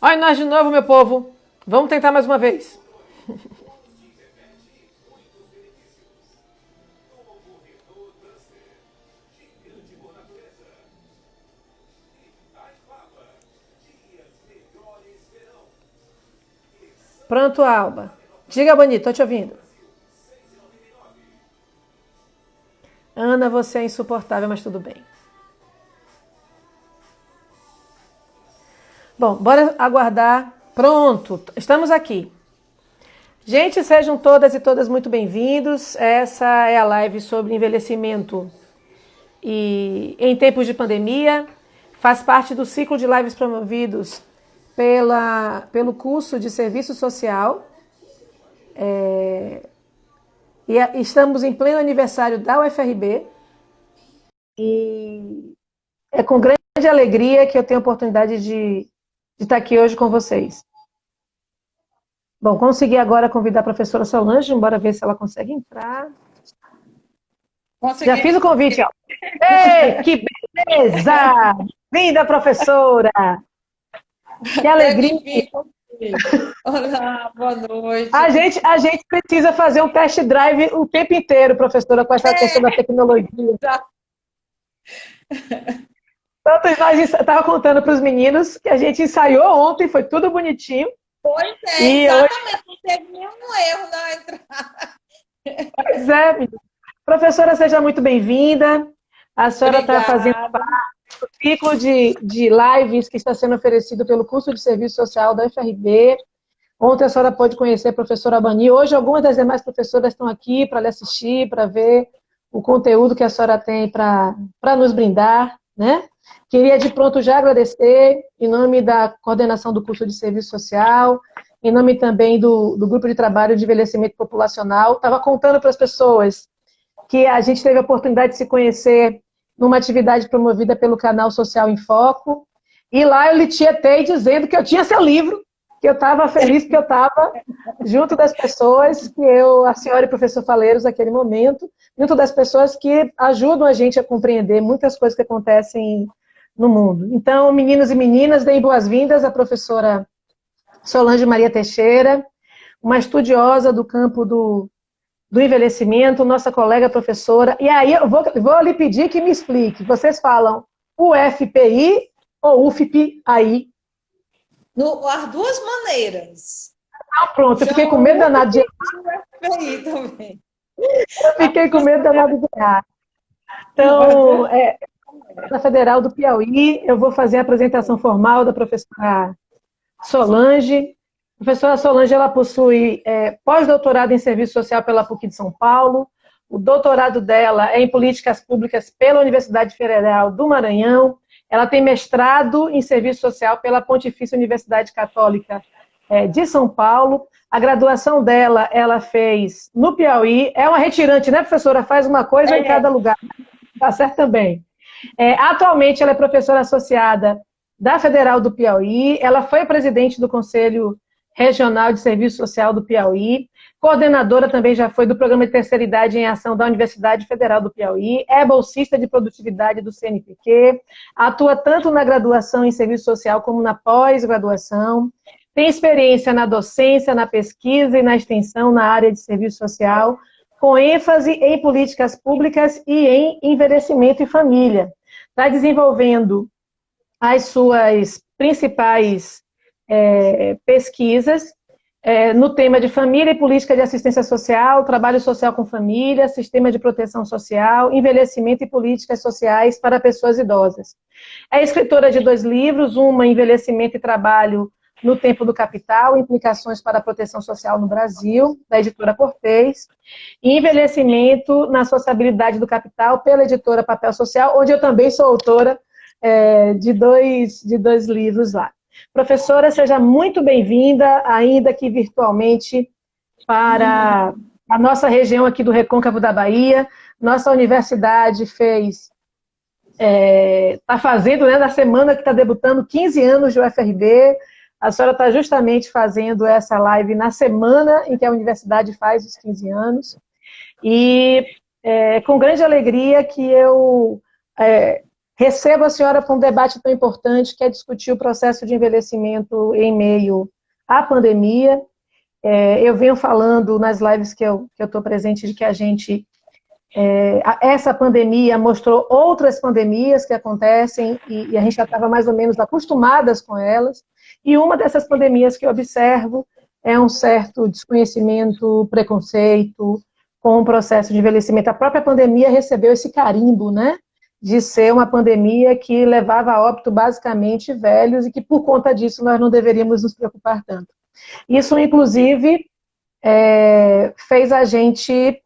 Olha nós de novo, meu povo. Vamos tentar mais uma vez. Pronto, Alba. Diga, bonito, tô te ouvindo. Ana, você é insuportável, mas tudo bem. Bom, bora aguardar. Pronto, estamos aqui. Gente, sejam todas e todas muito bem-vindos. Essa é a live sobre envelhecimento e em tempos de pandemia. Faz parte do ciclo de lives promovidos pelo curso de Serviço Social. Estamos em pleno aniversário da UFRB. E é com grande alegria que eu tenho a oportunidade de estar aqui hoje com vocês. Bom, consegui agora convidar a professora Solange, bora ver se ela consegue entrar. Consegui. Já fiz o convite, ó. Ei, que beleza! Linda professora! Que alegria! Olá, boa noite. A gente precisa fazer um test drive o tempo inteiro, professora, com essa questão da tecnologia. Então, nós estava contando para os meninos que a gente ensaiou ontem, foi tudo bonitinho. Pois é, exatamente, não teve nenhum erro na entrada. Pois é, menina. Professora, seja muito bem-vinda. A senhora está fazendo parte do ciclo de lives que está sendo oferecido pelo curso de Serviço Social da UFRB. Ontem a senhora pôde conhecer a professora Abani. Hoje algumas das demais professoras estão aqui para lhe assistir, para ver o conteúdo que a senhora tem para nos brindar, né? Queria de pronto já agradecer, em nome da coordenação do curso de Serviço Social, em nome também do Grupo de Trabalho de Envelhecimento Populacional. Estava contando para as pessoas que a gente teve a oportunidade de se conhecer numa atividade promovida pelo canal Social em Foco, e lá eu lhe tietei dizendo que eu tinha seu livro, que eu estava feliz porque eu estava junto das pessoas que a senhora e o professor Faleiros naquele momento, junto das pessoas que ajudam a gente a compreender muitas coisas que acontecem no mundo. Então, meninos e meninas, deem boas-vindas à professora Solange Maria Teixeira, uma estudiosa do campo do envelhecimento, nossa colega professora. E aí eu vou lhe pedir que me explique. Vocês falam UFPI ou UFPI? As duas maneiras. Ah, pronto, eu fiquei com medo danado de UFPI também. Eu fiquei com medo danado de errar. Então, na Federal do Piauí, eu vou fazer a apresentação formal da professora Solange. A professora Solange, ela possui pós-doutorado em Serviço Social pela PUC de São Paulo. O doutorado dela é em Políticas Públicas pela Universidade Federal do Maranhão. Ela tem mestrado em Serviço Social pela Pontifícia Universidade Católica de São Paulo. A graduação dela, ela fez no Piauí. É uma retirante, né, professora? Faz uma coisa em cada lugar. Tá certo também. Atualmente, ela é professora associada da Federal do Piauí. Ela foi presidente do Conselho Regional de Serviço Social do Piauí. Coordenadora também já foi do Programa de Terceira Idade em Ação da Universidade Federal do Piauí. É bolsista de produtividade do CNPq. Atua tanto na graduação em Serviço Social como na pós-graduação. Tem experiência na docência, na pesquisa e na extensão na área de serviço social, com ênfase em políticas públicas e em envelhecimento e família. Está desenvolvendo as suas principais pesquisas no tema de família e política de assistência social, trabalho social com família, sistema de proteção social, envelhecimento e políticas sociais para pessoas idosas. É escritora de 2 livros, uma Envelhecimento e Trabalho no Tempo do Capital, Implicações para a Proteção Social no Brasil, da editora Cortez, e Envelhecimento na Sociabilidade do Capital, pela editora Papel Social, onde eu também sou autora de dois livros lá. Professora, seja muito bem-vinda, ainda que virtualmente, para a nossa região aqui do Recôncavo da Bahia. Nossa universidade está fazendo, né, na semana que está debutando, 15 anos de UFRB. A senhora está justamente fazendo essa live na semana em que a universidade faz os 15 anos. E com grande alegria que eu Recebo a senhora para um debate tão importante, que é discutir o processo de envelhecimento em meio à pandemia. Eu venho falando nas lives que eu estou presente de que essa pandemia mostrou outras pandemias que acontecem e a gente já estava mais ou menos acostumadas com elas. E uma dessas pandemias que eu observo é um certo desconhecimento, preconceito com o processo de envelhecimento. A própria pandemia recebeu esse carimbo, né, de ser uma pandemia que levava a óbito basicamente velhos e que por conta disso nós não deveríamos nos preocupar tanto. Isso, inclusive, fez a gente,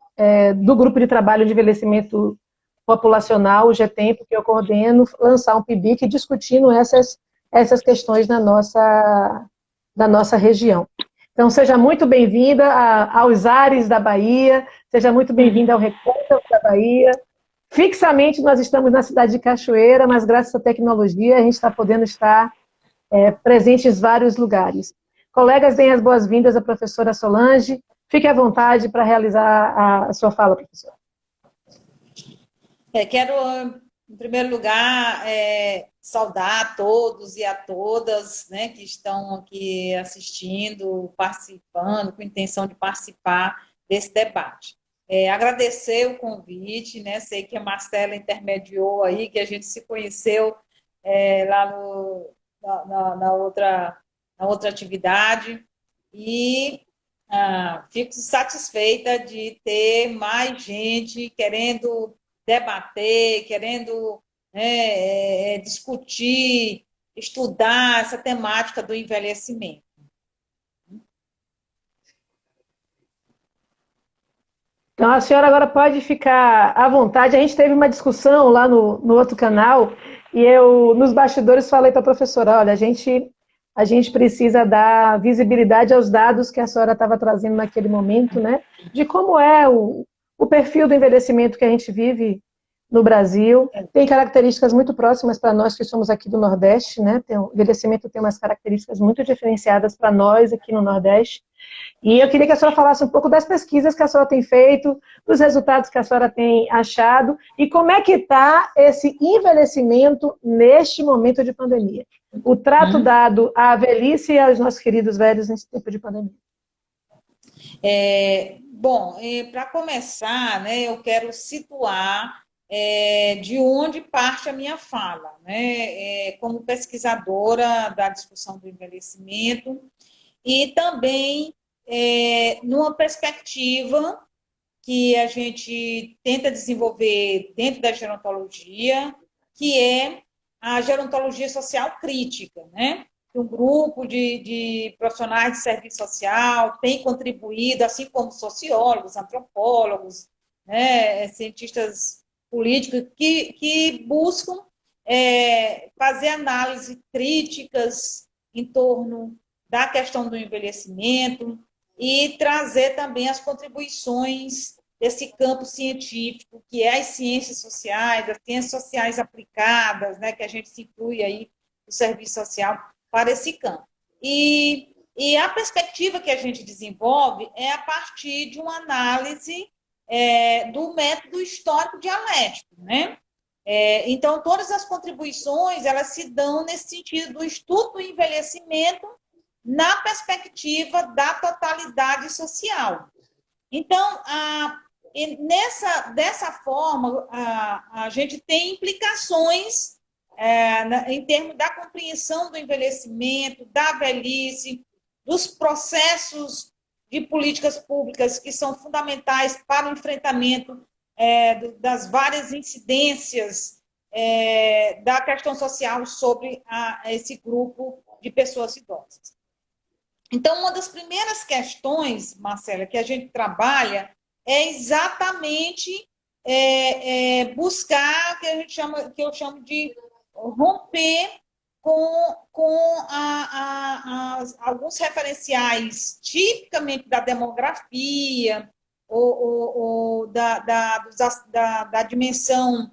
do Grupo de Trabalho de Envelhecimento Populacional, o GETEMPO, que eu coordeno, lançar um PIBIC discutindo essas questões da nossa região. Então, seja muito bem-vinda aos Ares da Bahia, seja muito bem-vinda ao Recôncavo da Bahia. Fixamente, nós estamos na cidade de Cachoeira, mas graças à tecnologia, a gente está podendo estar presente em vários lugares. Colegas, deem as boas-vindas à professora Solange. Fique à vontade para realizar a sua fala, professora. Quero, em primeiro lugar, saudar a todos e a todas, né, que estão aqui assistindo, participando, com intenção de participar desse debate. Agradecer o convite, né? Sei que a Marcela intermediou aí, que a gente se conheceu lá na outra atividade, e fico satisfeita de ter mais gente querendo debater, querendo discutir, estudar essa temática do envelhecimento. Então, a senhora agora pode ficar à vontade. A gente teve uma discussão lá no outro canal e eu, nos bastidores, falei para a professora, olha, a gente precisa dar visibilidade aos dados que a senhora estava trazendo naquele momento, né? De como é o perfil do envelhecimento que a gente vive no Brasil. Tem características muito próximas para nós que somos aqui do Nordeste, né? O envelhecimento tem umas características muito diferenciadas para nós aqui no Nordeste. E eu queria que a senhora falasse um pouco das pesquisas que a senhora tem feito, dos resultados que a senhora tem achado e como é que está esse envelhecimento neste momento de pandemia. O trato dado à velhice e aos nossos queridos velhos nesse tempo de pandemia. Bom, para começar, né, eu quero situar de onde parte a minha fala, né, como pesquisadora da discussão do envelhecimento e também numa perspectiva que a gente tenta desenvolver dentro da gerontologia, que é a gerontologia social crítica, né? Um grupo de profissionais de serviço social tem contribuído, assim como sociólogos, antropólogos, né, cientistas políticos, que buscam fazer análises críticas em torno da questão do envelhecimento e trazer também as contribuições desse campo científico, que é as ciências sociais aplicadas, né, que a gente se inclui aí o serviço social para esse campo. E a perspectiva que a gente desenvolve é a partir de uma análise do método histórico dialético, né? Então, todas as contribuições, elas se dão nesse sentido do estudo do envelhecimento na perspectiva da totalidade social. Então, dessa forma, a gente tem implicações em termos da compreensão do envelhecimento, da velhice, dos processos de políticas públicas que são fundamentais para o enfrentamento das várias incidências da questão social sobre esse grupo de pessoas idosas. Então, uma das primeiras questões, Marcela, que a gente trabalha é exatamente buscar, que eu chamo de romper com alguns referenciais tipicamente da demografia ou da dimensão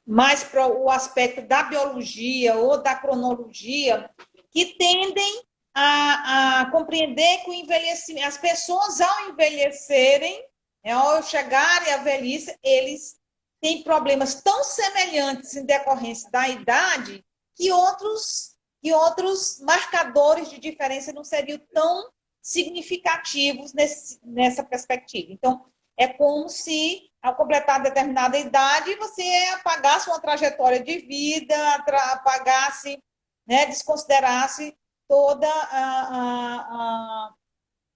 mais para o aspecto da biologia ou da cronologia, que tendem a compreender que o envelhecimento, as pessoas ao envelhecerem, ao chegarem à velhice, eles têm problemas tão semelhantes em decorrência da idade que outros marcadores de diferença não seriam tão significativos nessa perspectiva. Então, é como se, ao completar determinada idade, você apagasse uma trajetória de vida, apagasse, né, desconsiderasse toda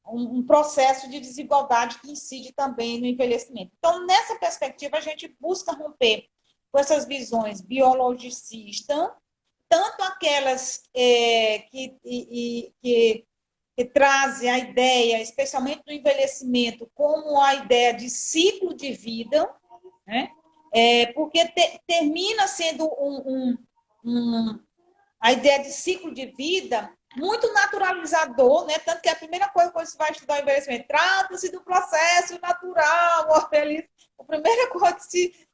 um processo de desigualdade que incide também no envelhecimento. Então, nessa perspectiva, a gente busca romper com essas visões biologicistas, tanto aquelas que trazem a ideia, especialmente do envelhecimento, como a ideia de ciclo de vida, né? Porque termina sendo a ideia de ciclo de vida muito naturalizador, né? Tanto que a primeira coisa que você vai estudar o envelhecimento, trata-se do processo natural, a primeira coisa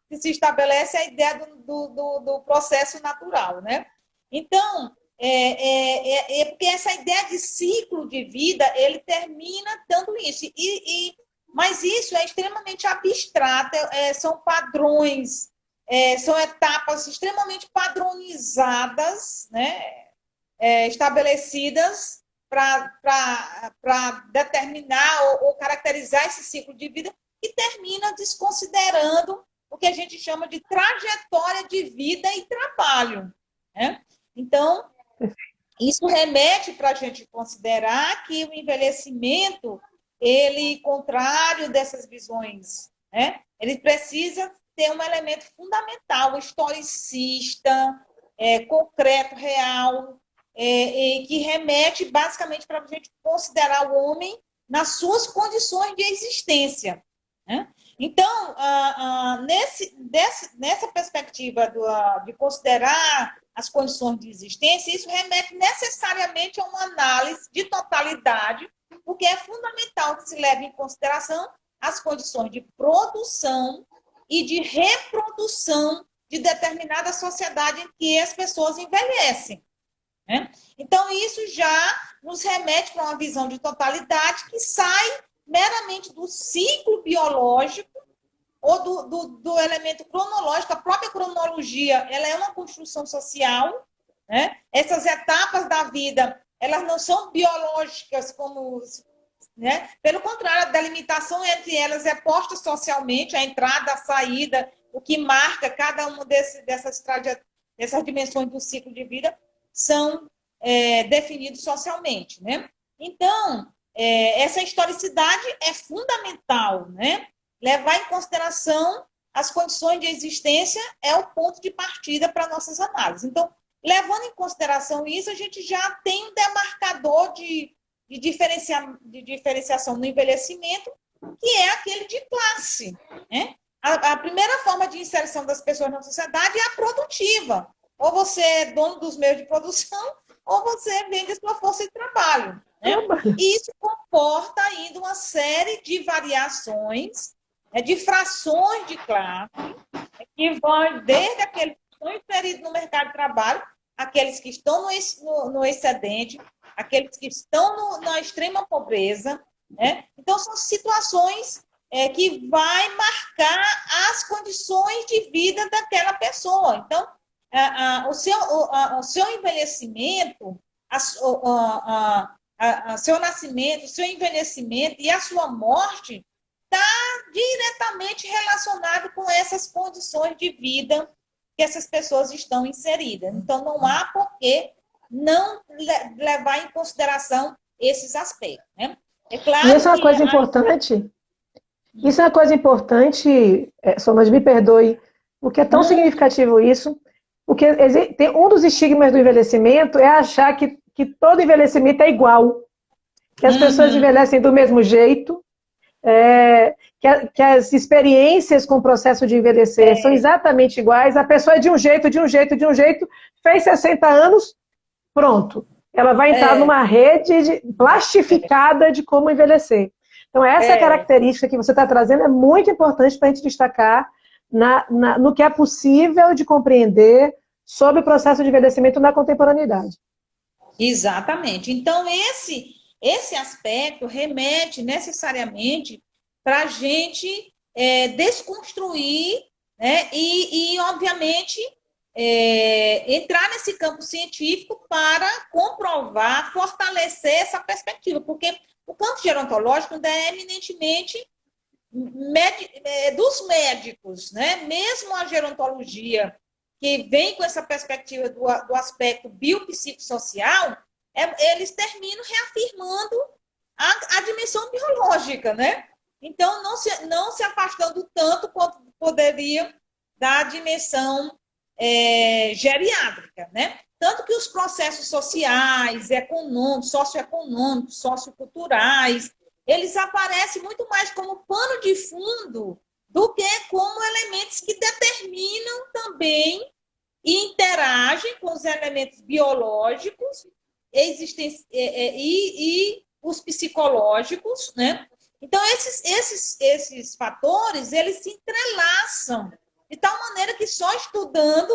que se estabelece é a ideia do processo natural, né? Então, porque essa ideia de ciclo de vida, ele termina dando isso. Mas isso é extremamente abstrato, são padrões, são etapas extremamente padronizadas, né? Estabelecidas para determinar ou caracterizar esse ciclo de vida, e termina desconsiderando o que a gente chama de trajetória de vida e trabalho, né? Então, isso remete para a gente considerar que o envelhecimento, ele, contrário dessas visões, né, ele precisa ter um elemento fundamental, historicista, concreto, real, que remete basicamente para a gente considerar o homem nas suas condições de existência, né? Então, nessa perspectiva de considerar as condições de existência, isso remete necessariamente a uma análise de totalidade, porque é fundamental que se leve em consideração as condições de produção e de reprodução de determinada sociedade em que as pessoas envelhecem, né? Então, isso já nos remete para uma visão de totalidade que sai meramente do ciclo biológico ou do elemento cronológico. A própria cronologia, ela é uma construção social, né? Essas etapas da vida, elas não são biológicas como, né? Pelo contrário, a delimitação entre elas é posta socialmente, a entrada, a saída, o que marca cada uma dessas dimensões do ciclo de vida são definidos socialmente, né? Então, essa historicidade é fundamental, né? Levar em consideração as condições de existência é o ponto de partida para nossas análises. Então, levando em consideração isso, a gente já tem um demarcador de diferenciação no envelhecimento, que é aquele de classe, né? A primeira forma de inserção das pessoas na sociedade é a produtiva. Ou você é dono dos meios de produção, ou você vende a sua força de trabalho, né? E isso comporta ainda uma série de variações, de frações de classe, que vão desde aqueles que estão inseridos no mercado de trabalho, aqueles que estão no excedente, aqueles que estão na extrema pobreza, né? Então, são situações que vai marcar as condições de vida daquela pessoa. Então, o seu envelhecimento, seu nascimento, o seu envelhecimento e a sua morte está diretamente relacionado com essas condições de vida que essas pessoas estão inseridas. Então, não há por que não levar em consideração esses aspectos, né? É claro e isso é uma coisa importante. Isso é uma coisa importante, Solange, me perdoe, porque é tão significativo isso, porque um dos estigmas do envelhecimento é achar que todo envelhecimento é igual, que as pessoas envelhecem do mesmo jeito, que as experiências com o processo de envelhecer são exatamente iguais, a pessoa é de um jeito, fez 60 anos, pronto. Ela vai entrar numa rede plastificada de como envelhecer. Então, essa característica que você está trazendo é muito importante para a gente destacar no que é possível de compreender sobre o processo de envelhecimento na contemporaneidade. Exatamente. Então, esse aspecto remete necessariamente para a gente desconstruir, né? Obviamente, entrar nesse campo científico para comprovar, fortalecer essa perspectiva, porque o campo gerontológico ainda é eminentemente dos médicos, né? Mesmo a gerontologia, que vem com essa perspectiva do aspecto biopsicossocial, eles terminam reafirmando a dimensão biológica, né? Então, não se afastando tanto quanto poderia da dimensão geriátrica, né? Tanto que os processos sociais, econômicos, socioeconômicos, socioculturais, eles aparecem muito mais como pano de fundo do que como elementos que determinam também e interagem com os elementos biológicos e os psicológicos, né? Então, esses fatores, eles se entrelaçam de tal maneira que só estudando,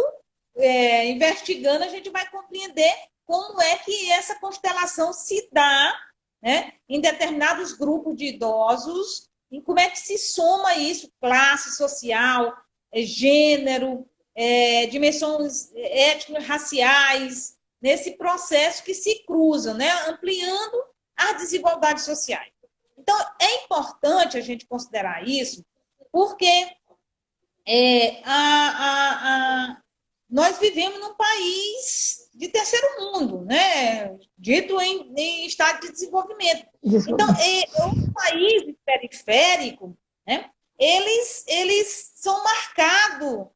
investigando, a gente vai compreender como é que essa constelação se dá, né, em determinados grupos de idosos, em como é que se soma isso, classe social, gênero, dimensões étnico-raciais, nesse processo que se cruzam, né, ampliando as desigualdades sociais. Então, é importante a gente considerar isso, porque nós vivemos num país de terceiro mundo, né? Dito em estado de desenvolvimento. Então, os países periféricos, né? Eles são marcados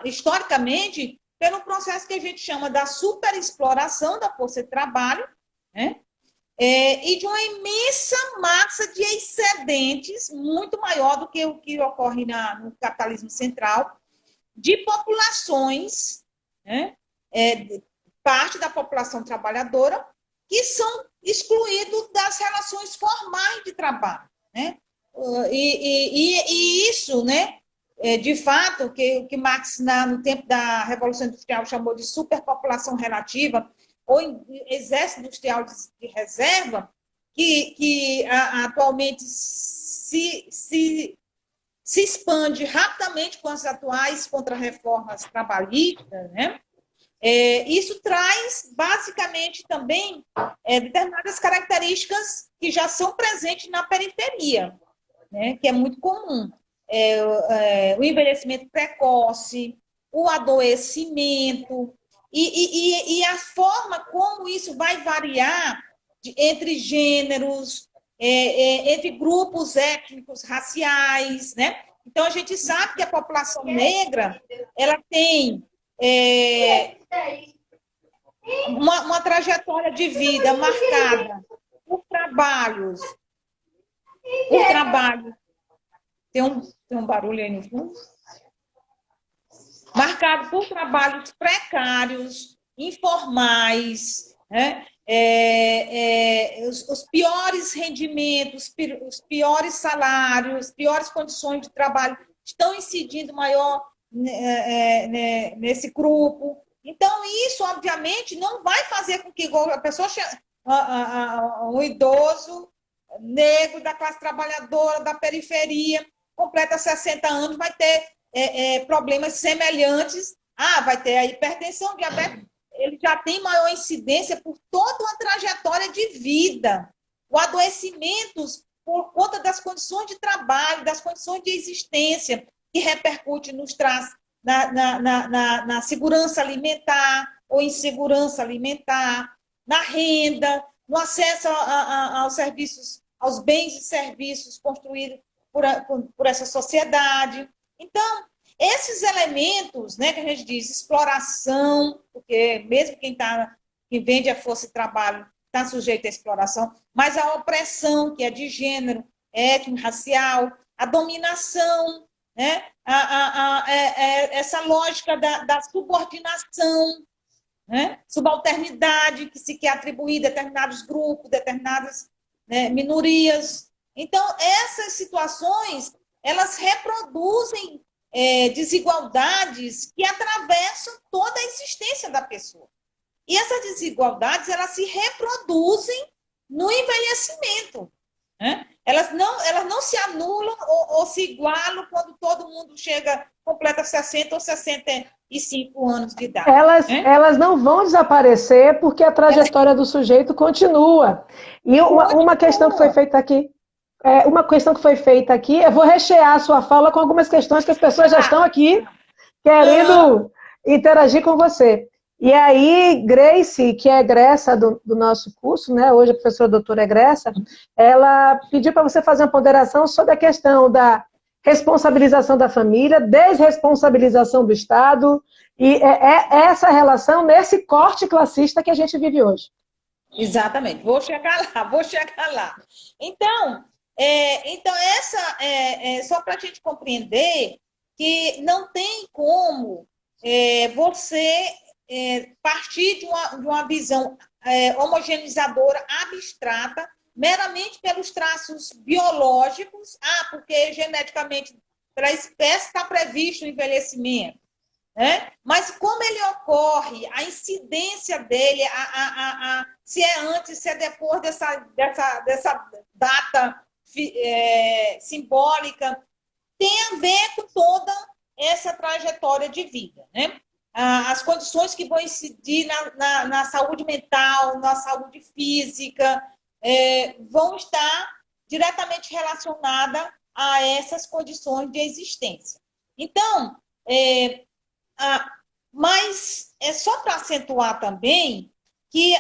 historicamente pelo processo que a gente chama da superexploração da força de trabalho, né? E de uma imensa massa de excedentes, muito maior do que o que ocorre no capitalismo central, de populações, né, parte da população trabalhadora, que são excluídos das relações formais de trabalho. Né? E isso, né, de fato, o que Marx, no tempo da Revolução Industrial, chamou de superpopulação relativa, ou exército industrial de reserva, que atualmente se expande rapidamente com as atuais contrarreformas trabalhistas, né? Isso traz, basicamente, também determinadas características que já são presentes na periferia, né? Que é muito comum. O envelhecimento precoce, o adoecimento, e a forma como isso vai variar entre gêneros, entre grupos étnicos, raciais, né? Então, a gente sabe que a população negra, ela tem uma trajetória de vida marcada por trabalhos. Tem um barulho aí no fundo? Marcado por trabalhos precários, informais, né? Os piores rendimentos, os piores salários, piores condições de trabalho estão incidindo maior nesse grupo. Então, isso, obviamente, não vai fazer com que a pessoa, um idoso negro da classe trabalhadora, da periferia, completa 60 anos, vai ter problemas semelhantes. Vai ter a hipertensão, diabetes. Ele já tem maior incidência por toda uma trajetória de vida. O adoecimentos por conta das condições de trabalho, das condições de existência, que repercute na segurança alimentar ou insegurança alimentar, na renda, no acesso aos serviços, aos bens e serviços construídos por essa sociedade. Então, esses elementos, né, que a gente diz, exploração, porque mesmo quem vende a força de trabalho está sujeito à exploração, mas a opressão, que é de gênero, étnico-racial, a dominação, né, essa lógica da subordinação, né, subalternidade que se quer atribuir a determinados grupos, determinadas, né, minorias. Então, essas situações, elas reproduzem desigualdades que atravessam toda a existência da pessoa. E essas desigualdades, elas se reproduzem no envelhecimento, né? elas não se anulam ou se igualam quando todo mundo completa 60 ou 65 anos de idade. Elas não vão desaparecer porque a trajetória do sujeito continua. E uma questão que foi feita aqui, eu vou rechear a sua fala com algumas questões que as pessoas já estão aqui querendo interagir com você. E aí, Grace, que é egressa do nosso curso, né? Hoje a professora doutora egressa, ela pediu para você fazer uma ponderação sobre a questão da responsabilização da família, desresponsabilização do Estado, e essa relação nesse corte classista que a gente vive hoje. Exatamente, vou chegar lá. Então, só para a gente compreender que não tem como você partir de uma visão homogeneizadora, abstrata, meramente pelos traços biológicos, porque geneticamente para a espécie está previsto o envelhecimento. Mas como ele ocorre, a incidência dele, se é antes, se é depois dessa data simbólica, tem a ver com toda essa trajetória de vida, né? As condições que vão incidir na saúde mental, na saúde física, vão estar diretamente relacionadas a essas condições de existência. Então, mas é só para acentuar também que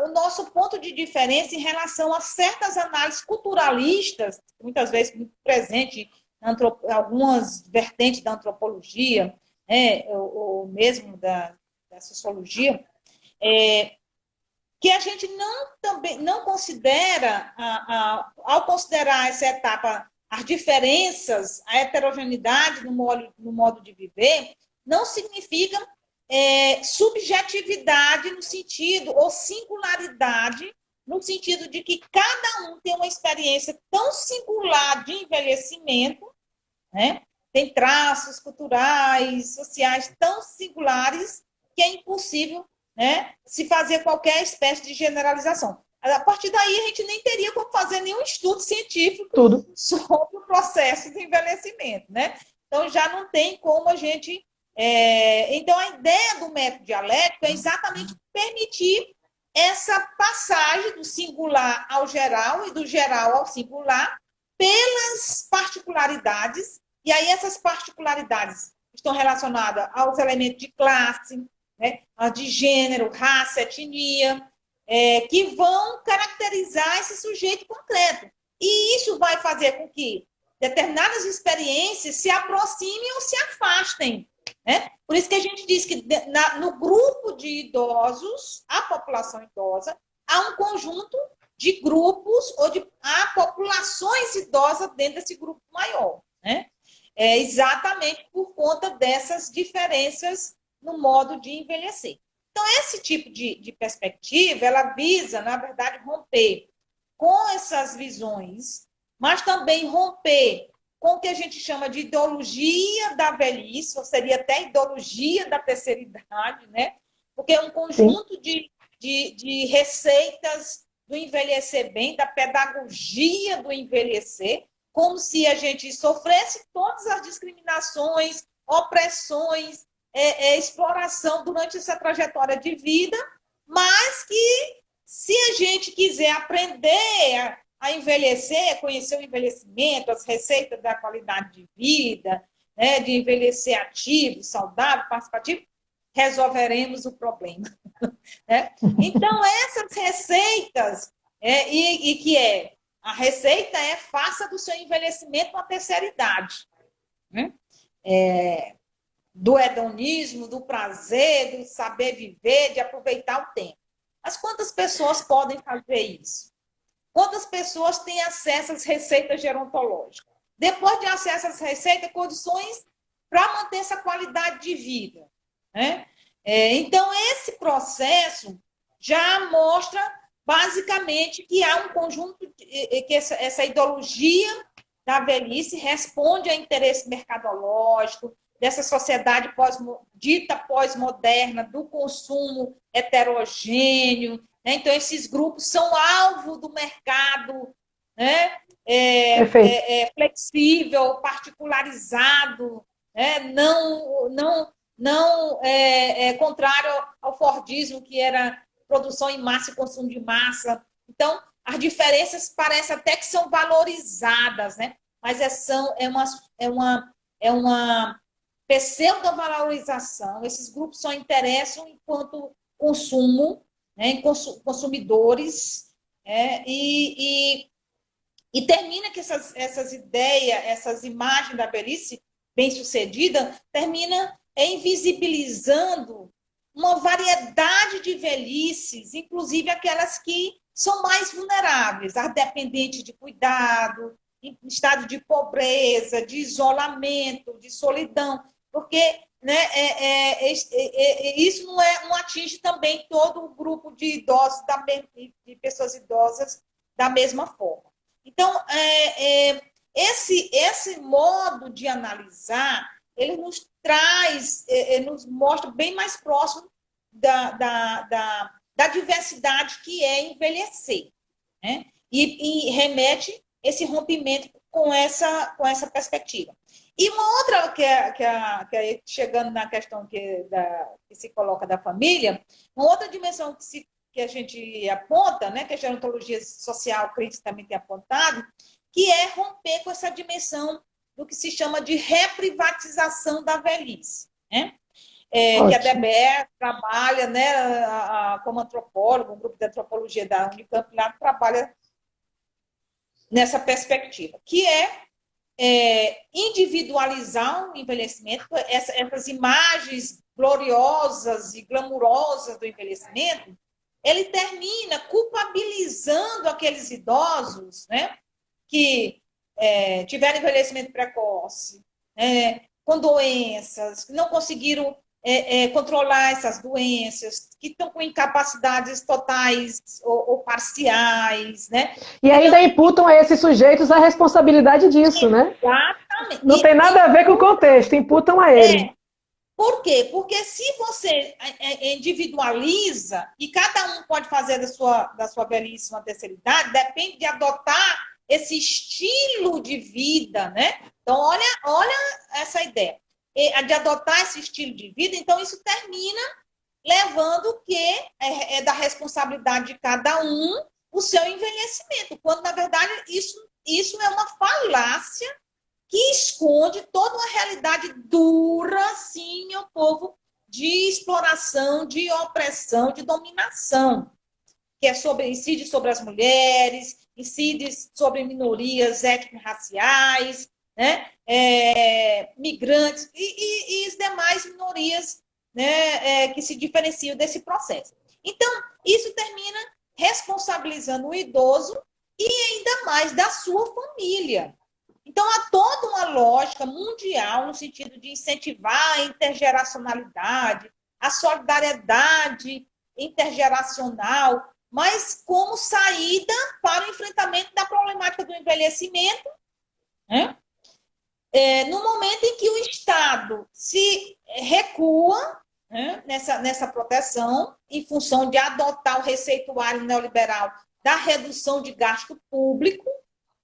o nosso ponto de diferença em relação a certas análises culturalistas, muitas vezes muito presente em algumas vertentes da antropologia, ou mesmo da sociologia, que a gente também não considera, ao considerar essa etapa, as diferenças, a heterogeneidade no modo de viver, não significa subjetividade no sentido, ou singularidade, no sentido de que cada um tem uma experiência tão singular de envelhecimento, né? Tem traços culturais, sociais tão singulares que é impossível, né, se fazer qualquer espécie de generalização. A partir daí, a gente nem teria como fazer nenhum estudo científico sobre o processo de envelhecimento, né? Então, já não tem como a gente... Então, a ideia do método dialético é exatamente permitir essa passagem do singular ao geral e do geral ao singular pelas particularidades. E aí essas particularidades estão relacionadas aos elementos de classe, né, de gênero, raça, etnia, que vão caracterizar esse sujeito concreto. E isso vai fazer com que determinadas experiências se aproximem ou se afastem, né? Por isso que a gente diz que no grupo de idosos, a população idosa, há um conjunto de grupos há populações idosas dentro desse grupo maior, né? Exatamente por conta dessas diferenças no modo de envelhecer. Então, esse tipo de perspectiva, ela visa, na verdade, romper com essas visões, mas também romper com o que a gente chama de ideologia da velhice, ou seria até ideologia da terceira idade, né? Porque é um conjunto de receitas do envelhecer bem, da pedagogia do envelhecer, como se a gente sofresse todas as discriminações, opressões, exploração durante essa trajetória de vida, mas que, se a gente quiser aprender a envelhecer, conhecer o envelhecimento, as receitas da qualidade de vida, né, de envelhecer ativo, saudável, participativo, resolveremos o problema. Né? Então, essas receitas, a receita faça do seu envelhecimento uma terceira idade. Né? Do hedonismo, do prazer, do saber viver, de aproveitar o tempo. Mas quantas pessoas podem fazer isso? Quantas pessoas têm acesso às receitas gerontológicas? Depois de acesso às receitas, condições para manter essa qualidade de vida. Né? Então, esse processo já mostra, basicamente, que há um conjunto, que essa ideologia da velhice responde a interesse mercadológico, dessa sociedade dita pós-moderna, do consumo heterogêneo. Né? Então, esses grupos são alvo do mercado né? Flexível, particularizado, né? Não contrário ao Fordismo, que era produção em massa e consumo de massa. Então, as diferenças parecem até que são valorizadas, né? Mas é uma pseudo-valorização. Esses grupos só interessam enquanto consumo, né? Em consumidores, e termina que essas ideias, essas imagens da velhice bem-sucedida, termina invisibilizando uma variedade de velhices, inclusive aquelas que são mais vulneráveis, as dependentes de cuidado, em estado de pobreza, de isolamento, de solidão, porque, né, isso não atinge também todo o grupo de idosos, de pessoas idosas da mesma forma. Então, esse modo de analisar, ele nos traz, nos mostra bem mais próximo da diversidade que é envelhecer, né? E remete esse rompimento com essa perspectiva. E uma outra, chegando na questão que se coloca da família, uma outra dimensão que a gente aponta, né, que a gerontologia social crítica também tem apontado, que é romper com essa dimensão do que se chama de reprivatização da velhice, né? Que a DBE trabalha, né, como antropólogo, um grupo de antropologia da Unicamp lá trabalha nessa perspectiva, que individualizar o envelhecimento, essas imagens gloriosas e glamurosas do envelhecimento, ele termina culpabilizando aqueles idosos, né, que tiveram envelhecimento precoce, com doenças, que não conseguiram controlar essas doenças, que estão com incapacidades totais ou parciais, né? E ainda imputam a esses sujeitos a responsabilidade disso, né? Exatamente. Não tem nada a ver com o contexto, imputam a ele. Por quê? Porque se você individualiza, e cada um pode fazer da sua velhice uma terceira idade, depende de adotar esse estilo de vida, né? Então, olha essa ideia. De adotar esse estilo de vida, então isso termina levando que é da responsabilidade de cada um o seu envelhecimento, quando, na verdade, isso é uma falácia que esconde toda uma realidade dura, sim, meu povo, de exploração, de opressão, de dominação, que incide sobre as mulheres, incide sobre minorias étnico-raciais, né? Migrantes e as demais minorias, né, que se diferenciam desse processo. Então, isso termina responsabilizando o idoso e ainda mais da sua família. Então, há toda uma lógica mundial no sentido de incentivar a intergeracionalidade, a solidariedade intergeracional, mas como saída para o enfrentamento da problemática do envelhecimento, né? No momento em que o Estado se recua, né, nessa proteção, em função de adotar o receituário neoliberal da redução de gasto público,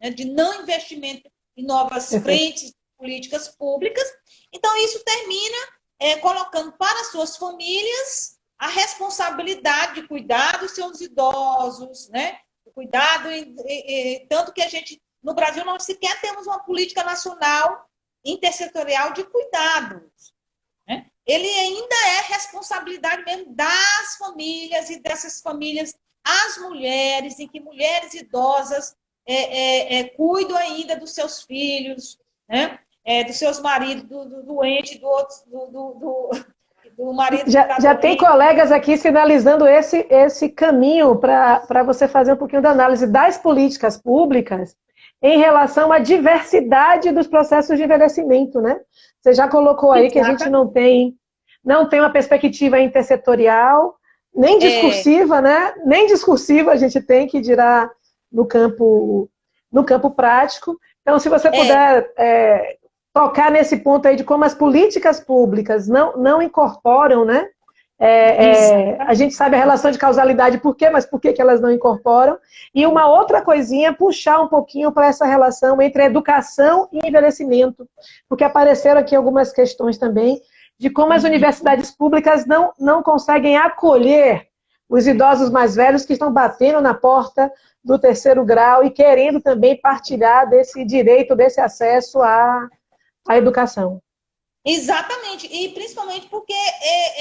né, de não investimento em novas frentes de políticas públicas, então isso termina colocando para suas famílias a responsabilidade de cuidar dos seus idosos, né? Cuidado, tanto que a gente, no Brasil, nós sequer temos uma política nacional intersetorial de cuidados, né? Ele ainda é responsabilidade mesmo das famílias e dessas famílias, as mulheres, em que mulheres idosas cuidam ainda dos seus filhos, né? Dos seus maridos, do doente, do marido. Já tem colegas aqui sinalizando esse caminho para você fazer um pouquinho da análise das políticas públicas em relação à diversidade dos processos de envelhecimento, né? Você já colocou aí que a gente não tem uma perspectiva intersetorial, nem discursiva, né? Nem discursiva a gente tem, que dirá no campo prático. Então, se você puder tocar nesse ponto aí de como as políticas públicas não incorporam, né, A gente sabe a relação de causalidade, por quê, mas por que elas não incorporam? E uma outra coisinha, puxar um pouquinho para essa relação entre educação e envelhecimento, porque apareceram aqui algumas questões também de como as universidades públicas não conseguem acolher os idosos mais velhos que estão batendo na porta do terceiro grau e querendo também partilhar desse direito, desse acesso à educação. Exatamente, e principalmente porque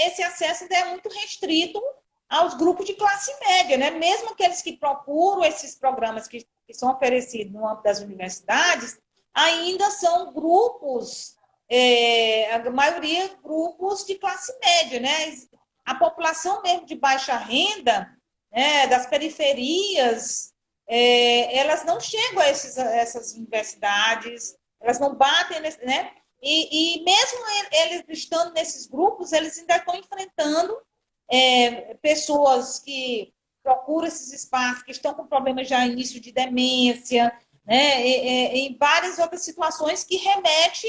esse acesso ainda é muito restrito aos grupos de classe média, né? Mesmo aqueles que procuram esses programas que são oferecidos no âmbito das universidades, ainda são grupos, a maioria grupos de classe média, né? A população mesmo de baixa renda, né, das periferias, elas não chegam a essas universidades, elas não batem, né? E mesmo eles estando nesses grupos, eles ainda estão enfrentando pessoas que procuram esses espaços, que estão com problemas já início de demência, né, em várias outras situações que remete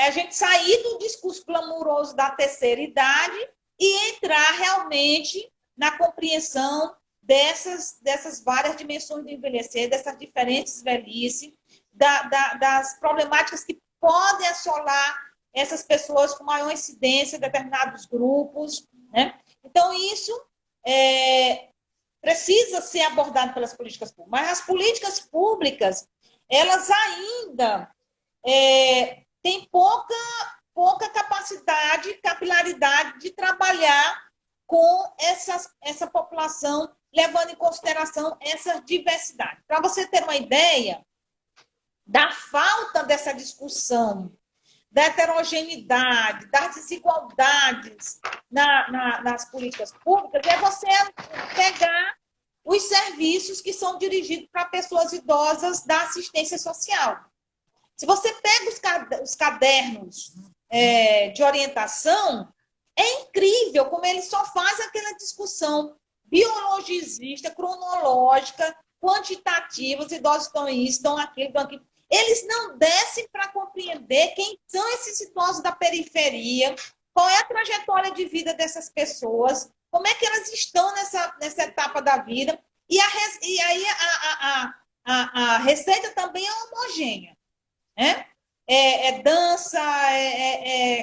a gente sair do discurso glamuroso da terceira idade e entrar realmente na compreensão dessas várias dimensões do envelhecer, dessas diferentes velhices, das problemáticas que podem assolar essas pessoas com maior incidência em determinados grupos, né? Então, isso precisa ser abordado pelas políticas públicas. Mas as políticas públicas, elas ainda têm pouca capacidade, capilaridade de trabalhar com essa população, levando em consideração essa diversidade. Para você ter uma ideia da falta dessa discussão, da heterogeneidade, das desigualdades nas políticas públicas, é você pegar os serviços que são dirigidos para pessoas idosas da assistência social. Se você pega os cadernos de orientação, é incrível como eles só fazem aquela discussão biologicista, cronológica, quantitativa, os idosos estão isso, estão aquilo, estão aquilo. Eles não descem para compreender quem são esses idosos da periferia, qual é a trajetória de vida dessas pessoas, como é que elas estão nessa etapa da vida. E aí a receita também é homogênea, né? Dança,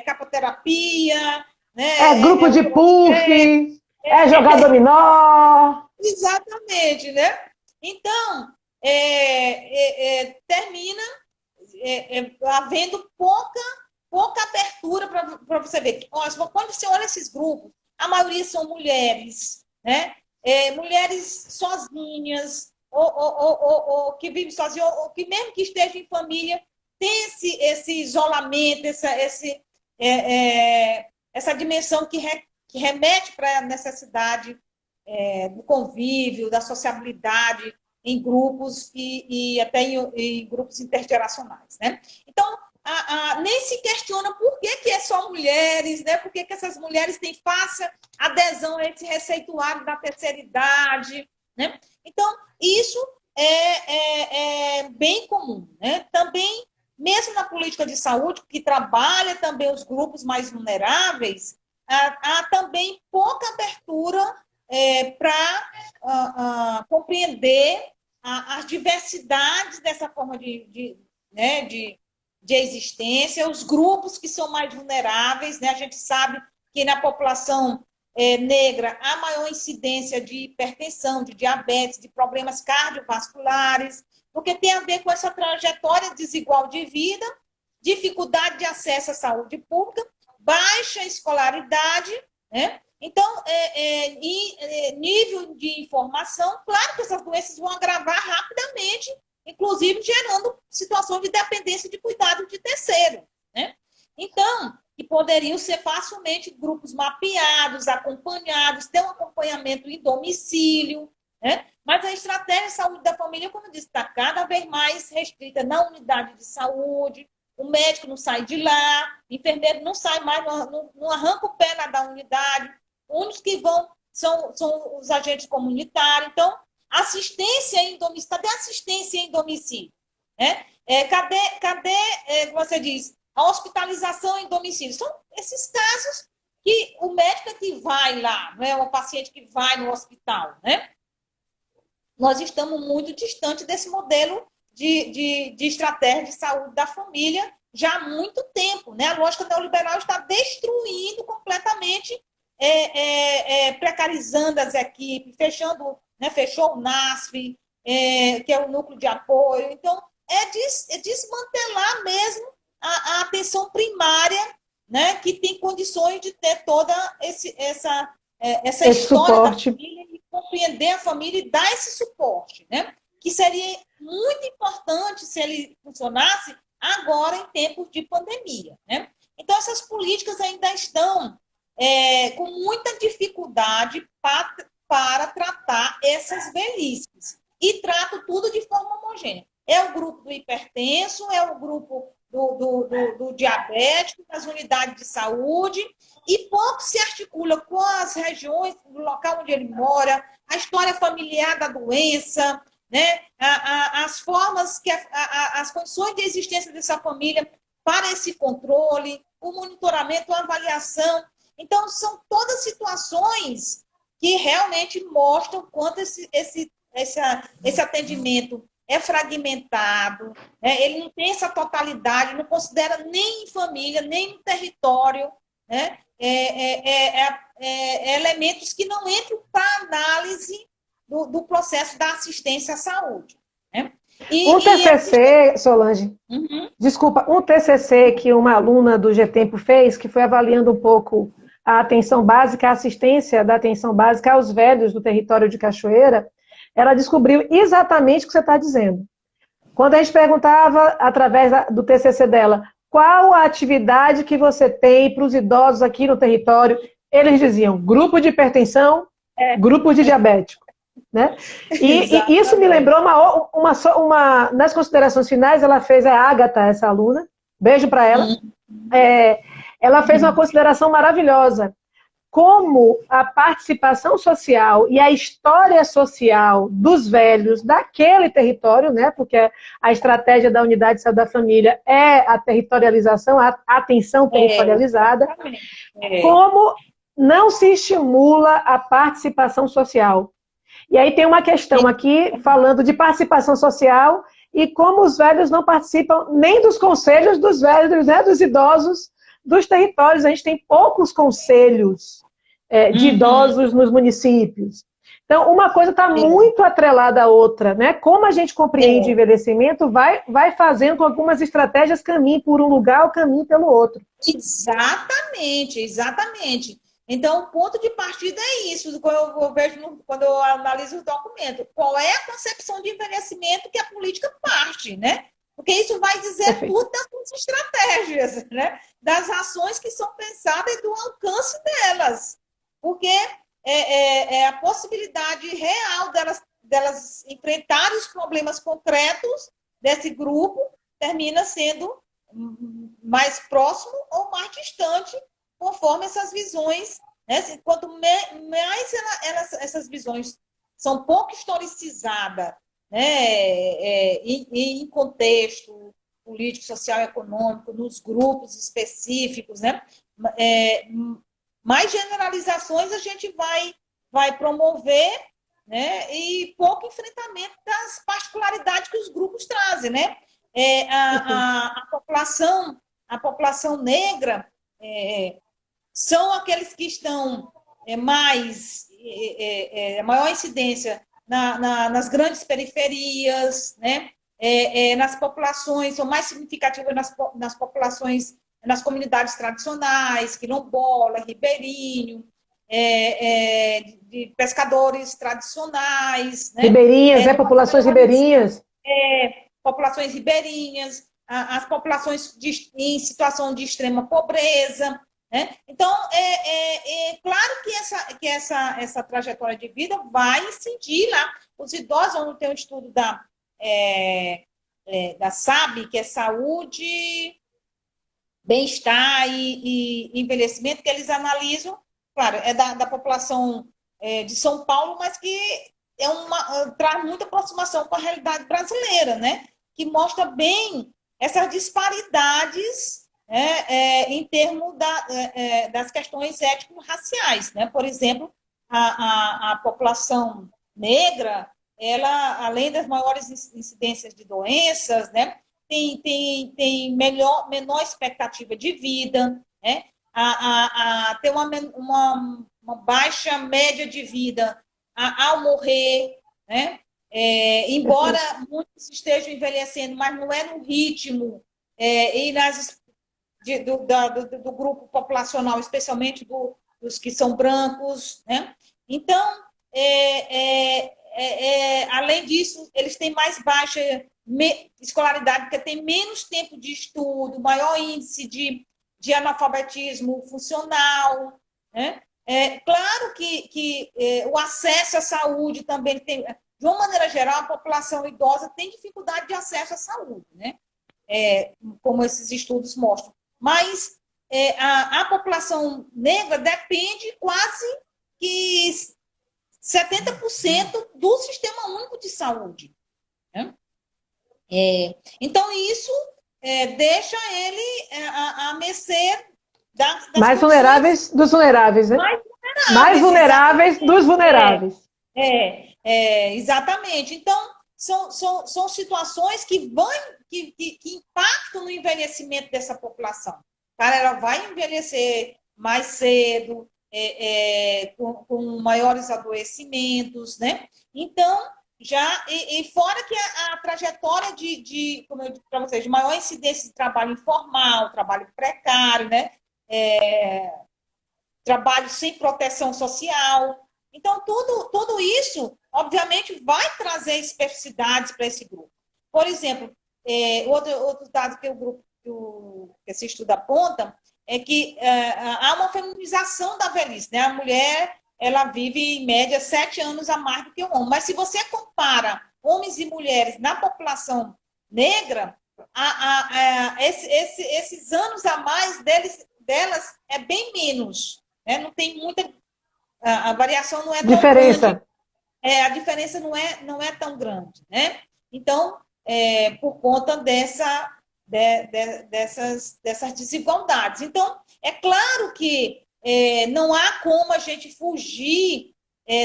capoterapia, né? Grupo de puff, jogar dominó. Exatamente, né? Então, termina havendo pouca abertura para você ver. Quando você olha esses grupos, a maioria são mulheres, né? Mulheres sozinhas, ou que vivem sozinhas, ou que mesmo que estejam em família, tem esse isolamento, essa dimensão que remete para a necessidade do convívio, da sociabilidade em grupos e até em grupos intergeracionais, né? Então, nem se questiona por que é só mulheres, né? Por que essas mulheres têm fácil adesão a esse receituário da terceira idade, né? Então, isso é bem comum, né? Também, mesmo na política de saúde, que trabalha também os grupos mais vulneráveis, há também pouca abertura para compreender as diversidades dessa forma de existência, os grupos que são mais vulneráveis, né? A gente sabe que na população negra há maior incidência de hipertensão, de diabetes, de problemas cardiovasculares, porque tem a ver com essa trajetória desigual de vida, dificuldade de acesso à saúde pública, baixa escolaridade, né? Então, nível de informação, claro que essas doenças vão agravar rapidamente, inclusive gerando situações de dependência de cuidado de terceiro, né? Então, que poderiam ser facilmente grupos mapeados, acompanhados, ter um acompanhamento em domicílio, né? Mas a estratégia de saúde da família, como eu disse, está cada vez mais restrita na unidade de saúde, o médico não sai de lá, o enfermeiro não sai mais, não arranca o pé da unidade, os únicos que vão são os agentes comunitários. Então, assistência em domicílio, cadê assistência em domicílio? Né? Cadê, você diz, a hospitalização em domicílio? São esses casos que o médico é que vai lá, não é o paciente que vai no hospital, né? Nós estamos muito distante desse modelo de estratégia de saúde da família já há muito tempo, né? A lógica neoliberal está destruindo completamente, precarizando as equipes, fechando, né? Fechou o NASF, que é o núcleo de apoio. Então, desmantelar mesmo a atenção primária, né? Que tem condições de ter toda essa Esse história da suporte. família e compreender a família e dar esse suporte, né? Que seria muito importante se ele funcionasse agora em tempos de pandemia, né? Então, essas políticas ainda estão com muita dificuldade para tratar essas velhices. E trato tudo de forma homogênea. É o grupo do hipertenso, é o grupo do diabético, das unidades de saúde, e pouco se articula com as regiões, do local onde ele mora, a história familiar da doença, né? As formas, as condições de existência dessa família para esse controle, o monitoramento, a avaliação. Então, são todas situações que realmente mostram quanto esse atendimento é fragmentado, né? Ele não tem essa totalidade, não considera nem família, nem território, né? Elementos que não entram para análise do processo da assistência à saúde, né? Um TCC, Solange, desculpa, um TCC que uma aluna do G-Tempo fez, que foi avaliando um pouco a atenção básica, a assistência da atenção básica aos velhos do território de Cachoeira, ela descobriu exatamente o que você está dizendo. Quando a gente perguntava, através do TCC dela, qual a atividade que você tem para os idosos aqui no território, eles diziam grupo de hipertensão, grupo de diabético. Né? E isso me lembrou nas considerações finais, ela fez a Ágata, essa aluna, beijo para ela, ela fez uma consideração maravilhosa, como a participação social e a história social dos velhos daquele território, né? Porque a estratégia da unidade de saúde da família é a territorialização, a atenção territorializada, como não se estimula a participação social. E aí tem uma questão aqui, falando de participação social, e como os velhos não participam nem dos conselhos dos velhos, né, dos idosos, dos territórios. A gente tem poucos conselhos de idosos nos municípios. Então, uma coisa está muito atrelada à outra, né? Como a gente compreende o envelhecimento, vai fazendo com algumas estratégias caminhem por um lugar ou caminhem pelo outro. Exatamente, exatamente. Então, o ponto de partida é isso, quando eu analiso o documento. Qual é a concepção de envelhecimento que a política parte, né? Porque isso vai dizer tudo das estratégias, né? Das ações que são pensadas e do alcance delas. Porque a possibilidade real delas enfrentarem os problemas concretos desse grupo termina sendo mais próximo ou mais distante, conforme essas visões, né? Quanto mais essas visões são pouco historicizadas, né? Em contexto político, social, econômico, nos grupos específicos, né? Mais generalizações a gente vai promover, né? E pouco enfrentamento das particularidades que os grupos trazem, né? A população negra são aqueles que estão maior incidência nas grandes periferias, né? Nas populações, são mais significativas nas populações, nas comunidades tradicionais, quilombola, ribeirinho, de pescadores tradicionais. Né? Ribeirinhas, populações ribeirinhas. Populações ribeirinhas, as populações em situação de extrema pobreza. Né? Então, claro que essa trajetória de vida vai incidir lá. Os idosos, onde tem um estudo da SAB, que é Saúde, Bem-Estar e Envelhecimento, que eles analisam, claro, da população de São Paulo, mas que traz muita aproximação com a realidade brasileira, né? Que mostra bem essas disparidades em termos das questões étnico-raciais, né? Por exemplo, a população negra, ela, além das maiores incidências de doenças, né, tem menor expectativa de vida, né? Tem uma baixa média de vida ao morrer, né? Embora muitos estejam envelhecendo, mas não é no ritmo e do grupo populacional, especialmente dos que são brancos, né? Então, além disso, eles têm mais baixa escolaridade, porque tem menos tempo de estudo, maior índice de analfabetismo funcional, né? Claro que o acesso à saúde também tem, de uma maneira geral, a população idosa tem dificuldade de acesso à saúde, né? Como esses estudos mostram. Mas a população negra depende quase que 70% do Sistema Único de Saúde, né? Então, isso deixa ele a mercê das mais vulneráveis dos vulneráveis, né? Mais vulneráveis dos vulneráveis. Exatamente. Então, são situações que impactam no envelhecimento dessa população. Cara, ela vai envelhecer mais cedo, com maiores adoecimentos, né? Então, fora que a trajetória como eu disse para vocês, de maior incidência de trabalho informal, trabalho precário, né? Trabalho sem proteção social. Então, tudo isso, obviamente, vai trazer especificidades para esse grupo. Por exemplo, outro dado que que esse estudo aponta é que há uma feminização da velhice, né? A mulher, ela vive, em média, 7 anos a mais do que o homem. Mas se você compara homens e mulheres na população negra, esses anos a mais delas é bem menos, né? Não tem muita... A variação não é tão grande. A diferença não é tão grande, né? Então, por conta dessas desigualdades. Então, é claro que não há como a gente fugir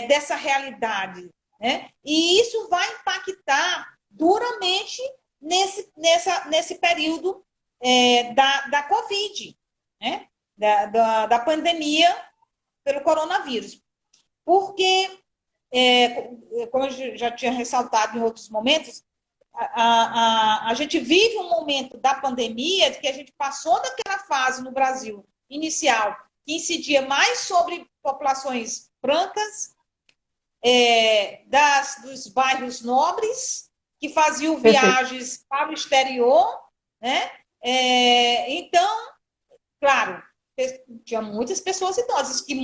dessa realidade, né? E isso vai impactar duramente nesse período da Covid, né? Da pandemia pelo coronavírus. Porque, como eu já tinha ressaltado em outros momentos, a gente vive um momento da pandemia de que a gente passou daquela fase no Brasil inicial, que incidia mais sobre populações brancas, dos bairros nobres, que faziam viagens para o exterior, né? Então, claro, tinha muitas pessoas idosas, que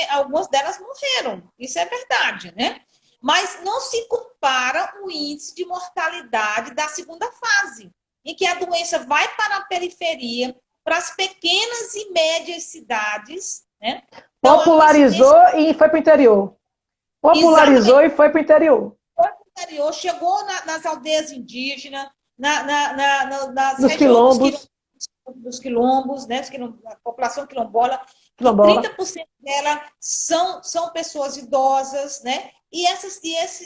algumas delas morreram, isso é verdade, né? Mas não se compara o índice de mortalidade da segunda fase, em que a doença vai para a periferia, para as pequenas e médias cidades, né? Então, popularizou e foi para o interior. Popularizou e foi para o interior. Foi para o interior, chegou nas aldeias indígenas, nas nos regiões dos quilombos, né? A população quilombola, que 30% dela são pessoas idosas, né? E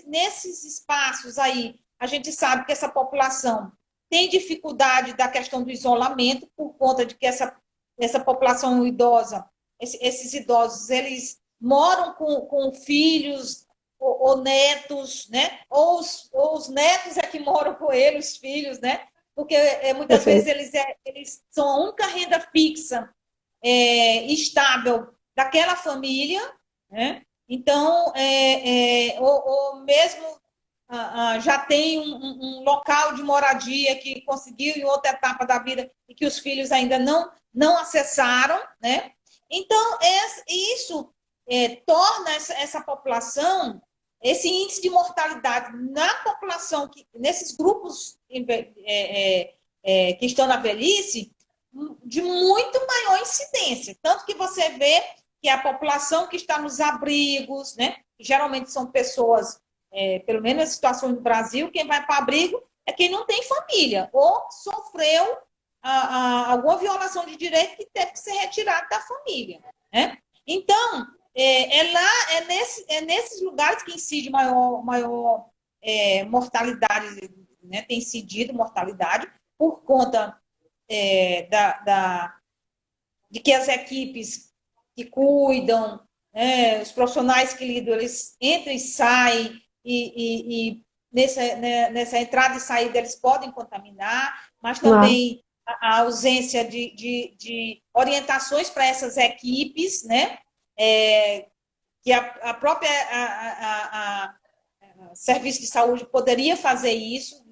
nesses espaços aí, a gente sabe que essa população tem dificuldade da questão do isolamento, por conta de que essa população idosa, esses idosos, eles moram com filhos ou netos, né? Ou os netos é que moram com eles, os filhos, né? Porque muitas vezes eles são a única renda fixa estável daquela família, né? Então, ou mesmo já tem um local de moradia que conseguiu em outra etapa da vida e que os filhos ainda não acessaram, né? Então, isso torna essa população, esse índice de mortalidade na população, nesses grupos que estão na velhice, de muito maior incidência. Tanto que você vê que a população que está nos abrigos, né, que geralmente são pessoas, pelo menos nas situações do Brasil, quem vai para abrigo é quem não tem família, ou sofreu alguma violação de direito que teve que ser retirado da família, né? Então, nesses lugares que incide maior mortalidade, né? Tem incidido mortalidade por conta de que as equipes que cuidam, né, os profissionais que lidam, eles entram e saem, e nessa entrada e saída eles podem contaminar, mas também a ausência de orientações para essas equipes, né? Que a própria Serviço de Saúde poderia fazer isso,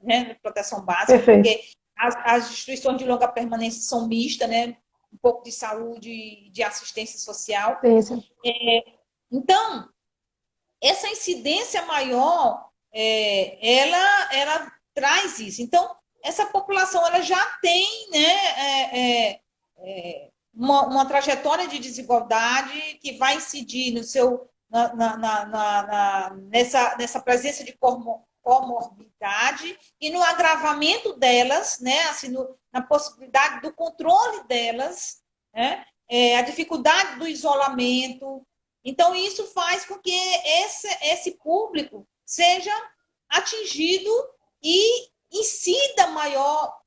né? Proteção básica, Perfeito. porque as instituições de longa permanência são mistas, né? Um pouco de saúde e de assistência social. Então, essa incidência maior, ela traz isso. Então, essa população ela já tem, né, uma trajetória de desigualdade que vai incidir no seu, nessa presença de comorbidade e no agravamento delas, né, assim, na possibilidade do controle delas, né, a dificuldade do isolamento. Então, isso faz com que esse público seja atingido e incida maior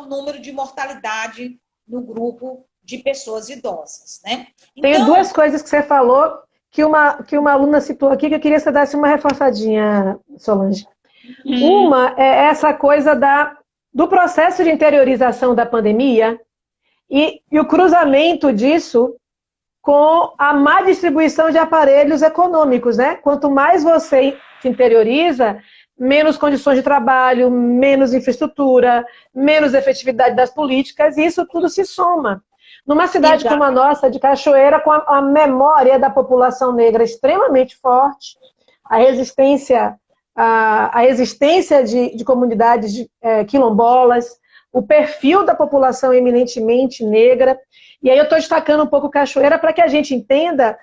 número de mortalidade no grupo de pessoas idosas, né? Então, tem duas coisas que você falou que uma aluna citou aqui que eu queria que você desse uma reforçadinha, Solange. Uma é essa coisa do processo de interiorização da pandemia e o cruzamento disso com a má distribuição de aparelhos econômicos, né? Quanto mais você se interioriza, menos condições de trabalho, menos infraestrutura, menos efetividade das políticas, e isso tudo se soma. Numa cidade como a nossa, de Cachoeira, com a memória da população negra extremamente forte, a existência de comunidades quilombolas, o perfil da população eminentemente negra. E aí eu estou destacando um pouco Cachoeira para que a gente entenda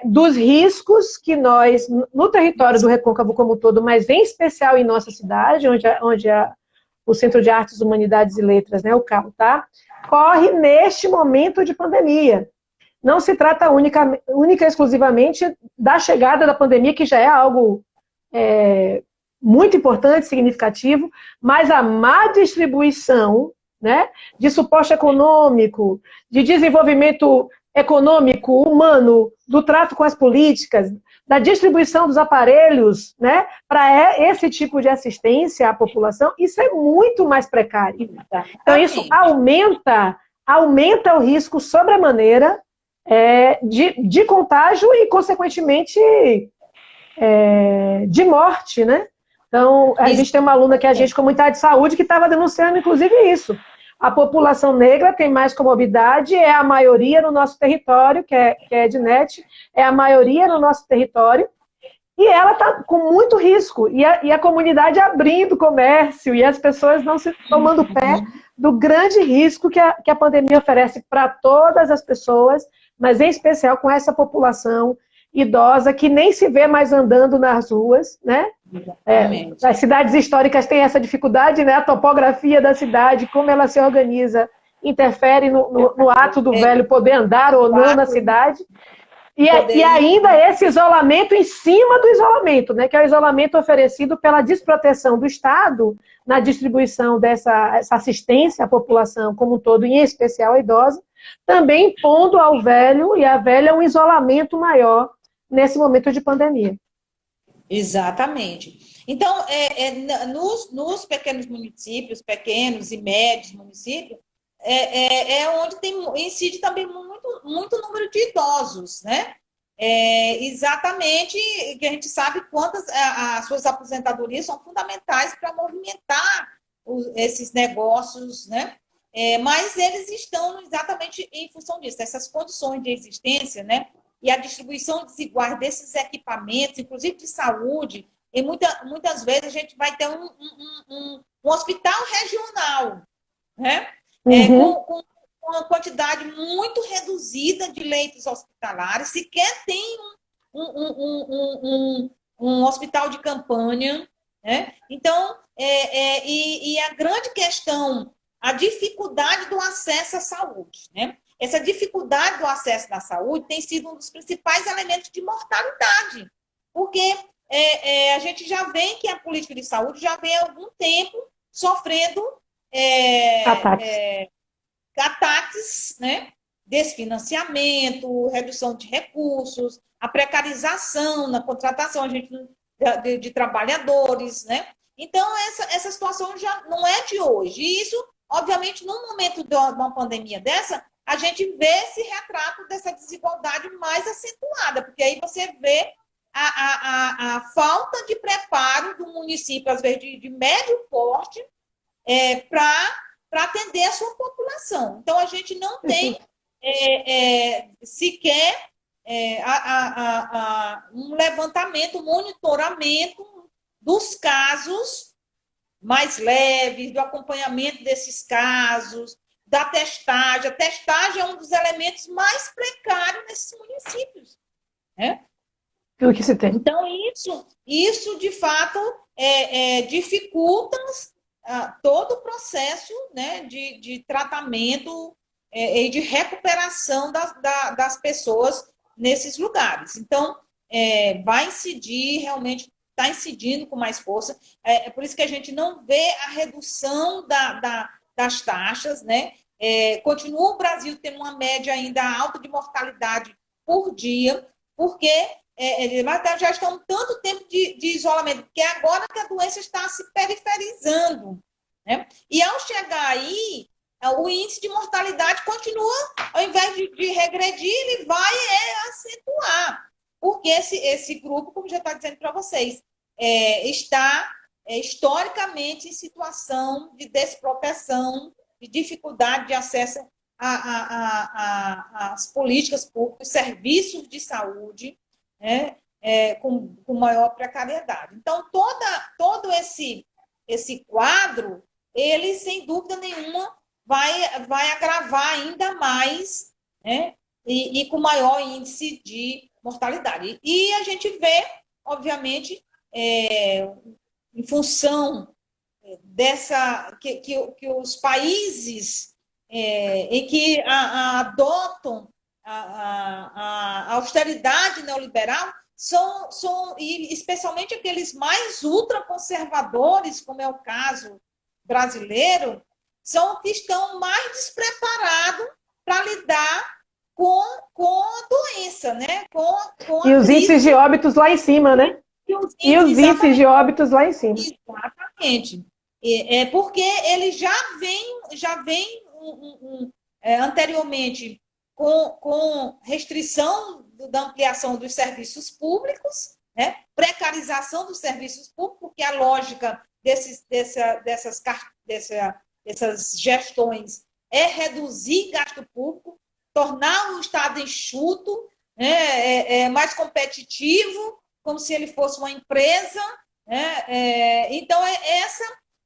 dos riscos que nós, no território do Recôncavo como um todo, mas em especial em nossa cidade, onde o Centro de Artes, Humanidades e Letras, né, o CAL, tá, corre neste momento de pandemia. Não se trata única e exclusivamente da chegada da pandemia, que já é algo muito importante, significativo, mas a má distribuição, né, de suporte econômico, de desenvolvimento econômico, humano, do trato com as políticas, da distribuição dos aparelhos, né, para esse tipo de assistência à população, isso é muito mais precário. Então, isso aumenta o risco sobremaneira de contágio e, consequentemente, de morte, né? Então, a gente tem uma aluna que é agente de comunidade de saúde que estava denunciando, inclusive, isso. A população negra tem mais comorbidade, é a maioria no nosso território, que é Ednet, é a maioria no nosso território, e ela está com muito risco, e a comunidade abrindo comércio, e as pessoas não se tomando pé do grande risco que a pandemia oferece para todas as pessoas, mas em especial com essa população idosa que nem se vê mais andando nas ruas, né? As cidades históricas têm essa dificuldade, né? A topografia da cidade, como ela se organiza, interfere no ato do velho poder andar ou não na cidade. E ainda esse isolamento em cima do isolamento, né? Que é o isolamento oferecido pela desproteção do Estado na distribuição dessa assistência à população como um todo, em especial a idosa, também impondo ao velho e à velha um isolamento maior nesse momento de pandemia. Exatamente. Então, nos pequenos municípios, pequenos e médios municípios, onde incide também muito número de idosos, né? Exatamente, que a gente sabe quantas as suas aposentadorias são fundamentais para movimentar esses negócios, né? Mas eles estão exatamente em função disso, essas condições de existência, né? E a distribuição desigual desses equipamentos, inclusive de saúde, e muitas vezes a gente vai ter um hospital regional, né? Com uma quantidade muito reduzida de leitos hospitalares, sequer tem um hospital de campanha, né? Então, e a grande questão a dificuldade do acesso à saúde, né? Essa dificuldade do acesso à saúde tem sido um dos principais elementos de mortalidade, porque a gente já vê que a política de saúde já vem há algum tempo sofrendo ataques, né? Desfinanciamento, redução de recursos, a precarização na contratação de trabalhadores, né? Então, essa situação já não é de hoje. E isso, obviamente, num momento de uma pandemia dessa, a gente vê esse retrato dessa desigualdade mais acentuada, porque aí você vê a falta de preparo do município, às vezes de médio porte, para atender a sua população. Então, a gente não tem sequer um levantamento, um monitoramento dos casos mais leves, do acompanhamento desses casos, da testagem. A testagem é um dos elementos mais precários nesses municípios, né? Pelo que se tem. Então, isso de fato, dificulta todo o processo, né, de tratamento e de recuperação das pessoas nesses lugares. Então, vai incidir, realmente está incidindo com mais força. É por isso que a gente não vê a redução das taxas, né? Continua o Brasil tendo uma média ainda alta de mortalidade por dia, porque mas já estão tanto tempo de isolamento, porque é agora que a doença está se periferizando, né? E ao chegar aí, o índice de mortalidade continua, ao invés de regredir, ele vai acentuar, porque esse grupo, como já está dizendo para vocês, está historicamente em situação de desproteção, de dificuldade de acesso às políticas públicas, serviços de saúde, né, com maior precariedade. Então, todo esse quadro, ele, sem dúvida nenhuma, vai agravar ainda mais, né, e com maior índice de mortalidade. E a gente vê, obviamente, em função que os países em que adotam a austeridade neoliberal são, e especialmente aqueles mais ultraconservadores, como é o caso brasileiro, são que estão mais despreparados para lidar com a doença, né? E os índices de óbitos lá em cima, né? E os índices de óbitos lá em cima. Exatamente. Porque ele já vem anteriormente com restrição da ampliação dos serviços públicos, né? Precarização dos serviços públicos, porque a lógica dessas gestões é reduzir gasto público, tornar o Estado enxuto, né? Mais competitivo, como se ele fosse uma empresa, né? Então,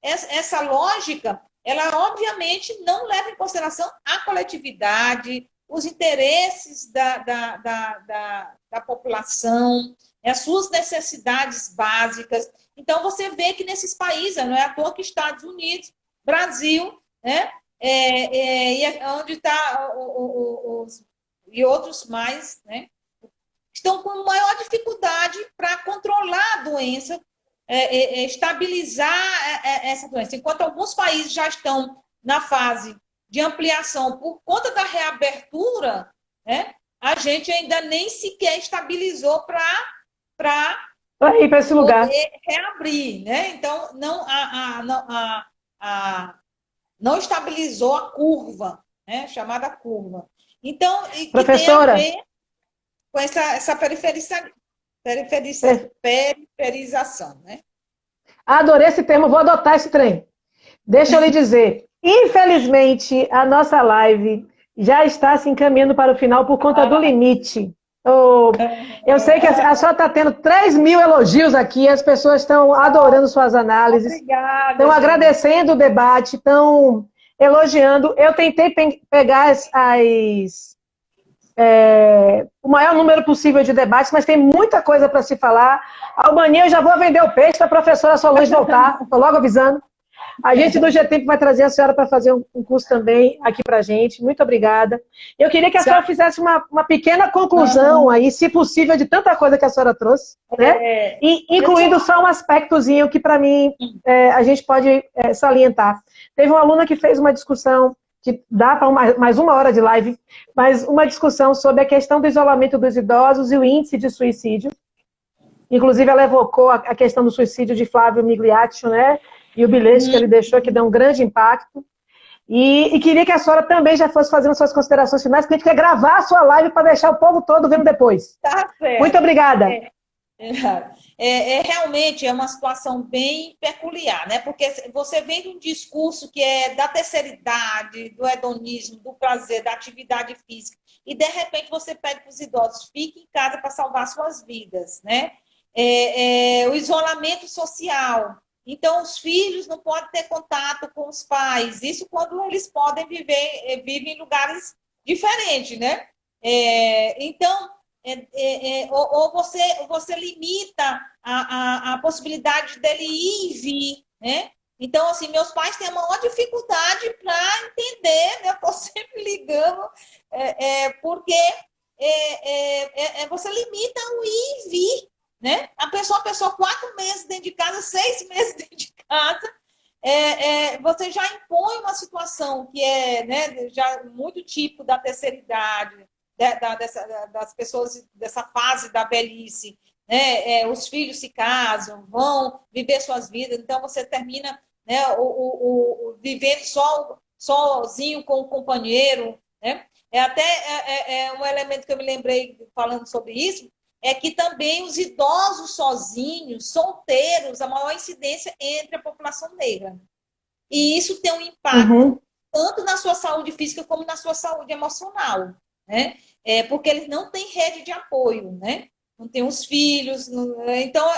essa lógica, ela obviamente não leva em consideração a coletividade, os interesses da população, as suas necessidades básicas. Então, você vê que nesses países, não é à toa que Estados Unidos, Brasil, né? Onde está e outros mais, né? Estão com maior dificuldade para controlar a doença, estabilizar essa doença. Enquanto alguns países já estão na fase de ampliação por conta da reabertura, né, a gente ainda nem sequer estabilizou para ir para esse lugar, reabrir, né? Então, não estabilizou a curva, né, chamada curva. Então, professora, que tem a ver com essa periferização, né? Adorei esse termo, vou adotar esse trem. Deixa eu lhe dizer, infelizmente, a nossa live já está se encaminhando para o final por conta do limite. Eu sei que a senhora está tendo 3.000 elogios aqui, as pessoas estão adorando suas análises. Obrigada, estão agradecendo o debate, estão elogiando. Eu tentei pegar o maior número possível de debates, mas tem muita coisa para se falar. Albania, eu já vou vender o peixe para a professora Solange voltar, estou logo avisando. A gente do GTEMP vai trazer a senhora para fazer um curso também aqui para a gente. Muito obrigada. Eu queria que a senhora fizesse uma pequena conclusão aí, se possível, de tanta coisa que a senhora trouxe, né? E incluindo só um aspectozinho que, para mim, a gente pode salientar. Teve uma aluna que fez uma discussão, que dá para mais uma hora de live, mas uma discussão sobre a questão do isolamento dos idosos e o índice de suicídio. Inclusive, ela evocou a questão do suicídio de Flávio Migliaccio, né? E o bilhete que ele deixou, que deu um grande impacto. E queria que a senhora também já fosse fazendo suas considerações finais, porque a gente quer gravar a sua live para deixar o povo todo vendo depois. Tá certo. Muito obrigada. Realmente é uma situação bem peculiar, né? Porque você vem de um discurso que é da terceira idade, do hedonismo, do prazer, da atividade física, e de repente você pede para os idosos, fiquem em casa para salvar suas vidas, né? O isolamento social. Então, os filhos não podem ter contato com os pais. Isso quando eles podem vivem em lugares diferentes, né? Então, ou você limita a possibilidade dele ir e vir, né? Então, assim, meus pais têm a maior dificuldade para entender, né? Eu estou sempre ligando, porque você limita o ir e vir, né? A pessoa 4 meses dentro de casa, 6 meses dentro de casa, você já impõe uma situação que né, já muito típico da terceira idade, das pessoas dessa fase da velhice, né? Os filhos se casam, vão viver suas vidas, então você termina, né, vivendo sozinho com o companheiro, né? Até um elemento que eu me lembrei falando sobre isso, é que também os idosos sozinhos, solteiros, a maior incidência entre a população negra. E isso tem um impacto tanto na sua saúde física como na sua saúde emocional, né? Porque eles não têm rede de apoio, né? Não tem os filhos. Então,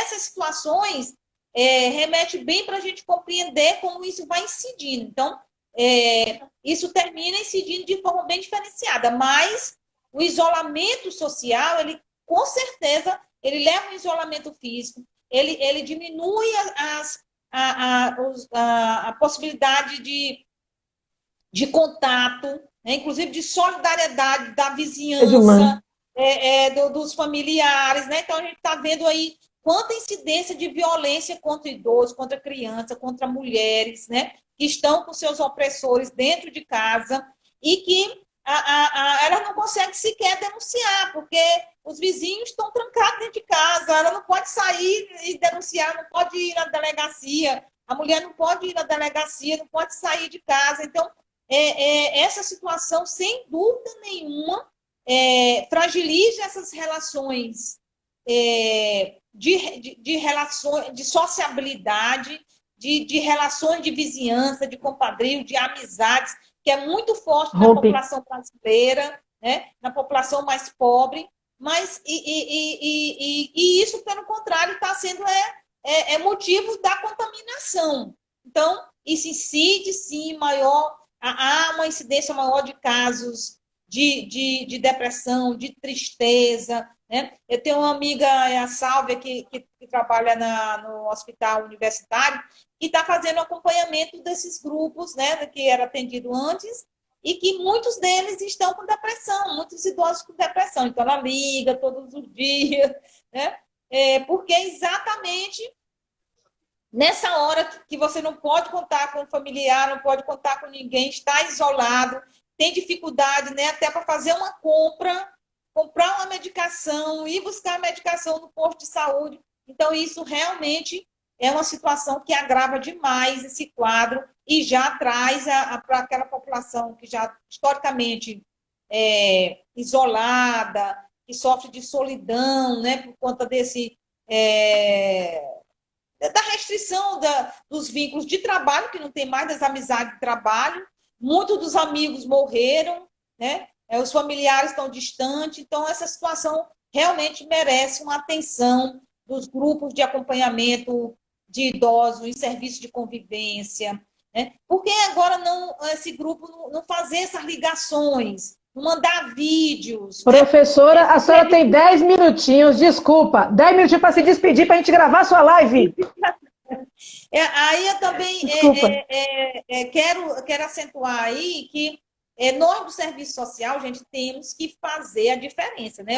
essas situações remete bem para a gente compreender como isso vai incidindo. Então, isso termina incidindo de forma bem diferenciada, mas o isolamento social, ele com certeza, ele leva um isolamento físico, ele diminui a possibilidade de contato, né? Inclusive de solidariedade da vizinhança, dos familiares, né? Então, a gente está vendo aí quanta incidência de violência contra idosos, contra crianças, contra mulheres, né? Que estão com seus opressores dentro de casa e que ela não consegue sequer denunciar, porque os vizinhos estão trancados dentro de casa, ela não pode sair e denunciar, não pode ir na delegacia, a mulher não pode ir na delegacia, não pode sair de casa. Então, essa situação, sem dúvida nenhuma, fragiliza essas relações de relações, de sociabilidade, de relações de vizinhança, de compadrio, de amizades, que é muito forte na população brasileira, né? Na população mais pobre, mas isso, pelo contrário, está sendo motivo da contaminação. Então, isso incide, sim, maior, há uma incidência maior de casos de depressão, de tristeza, né? Eu tenho uma amiga, a Sálvia, que trabalha no hospital universitário, que está fazendo acompanhamento desses grupos, né, que era atendido antes, e que muitos deles estão com depressão, muitos idosos com depressão. Então, ela liga todos os dias, né? Porque exatamente nessa hora que você não pode contar com o familiar, não pode contar com ninguém, está isolado, tem dificuldade, né, até para fazer uma comprar uma medicação, ir buscar a medicação no posto de saúde. Então, isso realmente é uma situação que agrava demais esse quadro e já traz para aquela população que já historicamente é isolada, que sofre de solidão, né, por conta da restrição dos vínculos de trabalho, que não tem mais das amizades de trabalho. Muitos dos amigos morreram, né? Os familiares estão distantes. Então, essa situação realmente merece uma atenção dos grupos de acompanhamento de idosos em serviço de convivência, né? Por que agora esse grupo não fazer essas ligações, não mandar vídeos? Professora, a senhora tem 10 minutinhos, desculpa, 10 minutinhos para se despedir, para a gente gravar a sua live. Aí eu também Desculpa. quero acentuar aí que nós do serviço social, gente, temos que fazer a diferença, né?